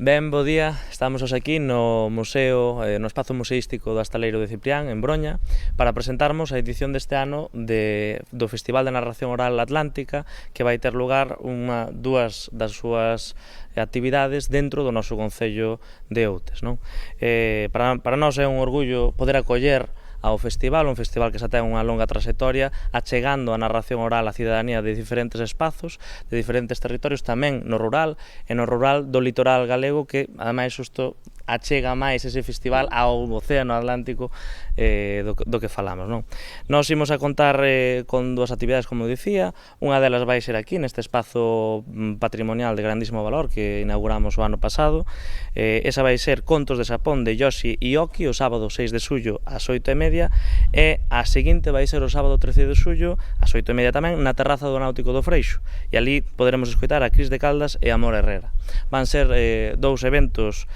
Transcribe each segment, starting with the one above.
Ben, bo día, estamos hoxe aquí no museo, no espazo museístico do Astaleiro de Ciprián, en Broña, para presentarmos a edición deste ano do Festival de Narración Oral Atlántica, que vai ter lugar dúas das súas actividades dentro do noso concello de Outes, non? Para nós é un orgullo poder acoller ao festival, un festival que xa ten unha longa trayectoria, achegando a narración oral á cidadanía de diferentes espazos, de diferentes territorios, tamén no rural, e no rural do litoral galego, que ademais xusto achega máis ese festival ao Océano Atlántico do que falamos, non? Nós imos a contar con dúas actividades, como dicía, unha delas vai ser aquí, neste espazo patrimonial de grandísimo valor que inauguramos o ano pasado. Esa vai ser Contos de Sapón de Yoshi e Oki, o sábado 6 de xullo ás 8:30, e a seguinte vai ser o sábado 13 de xullo ás 8:30 tamén, na terraza do Náutico do Freixo, e ali poderemos escoitar a Cris de Caldas e Amor Herrera. Van ser dous eventos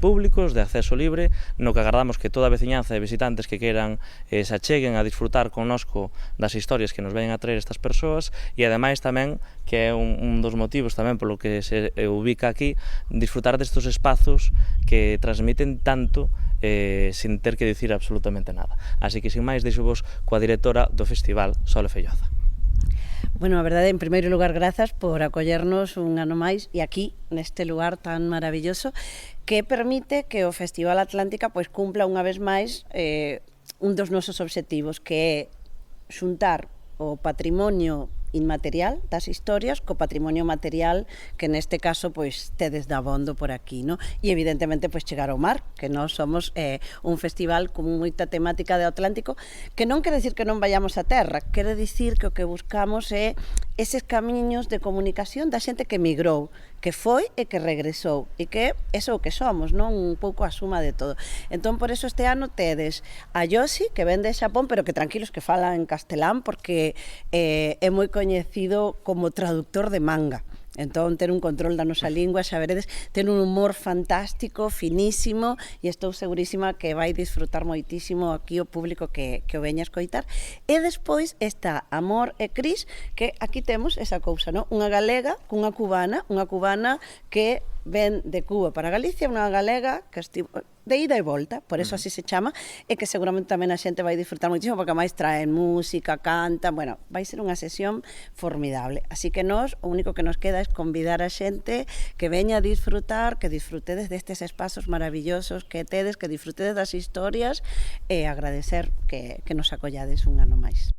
públicos de acceso libre, no que agardamos que toda a veciñanza e visitantes que queiran se acheguen a disfrutar connosco das historias que nos veñen a traer estas persoas, e ademais tamén, que é un dos motivos tamén polo que se ubica aquí, disfrutar destes espazos que transmiten tanto sin ter que dicir absolutamente nada. Así que, sin máis, deixo-vos coa directora do festival, Sole Felloza. Bueno, a verdade, en primeiro lugar, grazas por acollernos un ano máis e aquí, neste lugar tan maravilloso, que permite que o Festival Atlántica pois cumpla unha vez máis un dos nosos obxectivos, que é xuntar o patrimonio inmaterial das historias co patrimonio material que neste caso pois tedes dabondo por aquí, no? E evidentemente pois chegar ao mar, que nós somos un festival con moita temática de Atlántico, que non quere dicir que non vayamos a terra, quere dicir que o que buscamos é eses camiños de comunicación da xente que migrou, que foi e que regresou, e que é o que somos, non? Un pouco a suma de todo. Entón, por eso este ano tedes a Yoshi, que ven de Xapón, pero que tranquilos que fala en castelán, porque é moi coñecido como traductor de manga. Entón, ter un control da nosa lingua, xa veredes, ten un humor fantástico, finísimo, e estou segurísima que vai disfrutar moitísimo aquí o público que o veña a escoitar. E despois está Amor e Cris, que aquí temos esa cousa, non? Unha galega cunha cubana que ven de Cuba para Galicia, unha galega que estivo de ida e volta, por eso así se chama, e que seguramente tamén a xente vai disfrutar moitísimo, porque máis traen música, cantan, bueno, vai ser unha sesión formidable. Así que nós, o único que nos queda é convidar a xente que veña a disfrutar, que disfrutedes destes espazos maravillosos que tedes, que disfrutedes das historias, e agradecer que nos acollades un ano máis.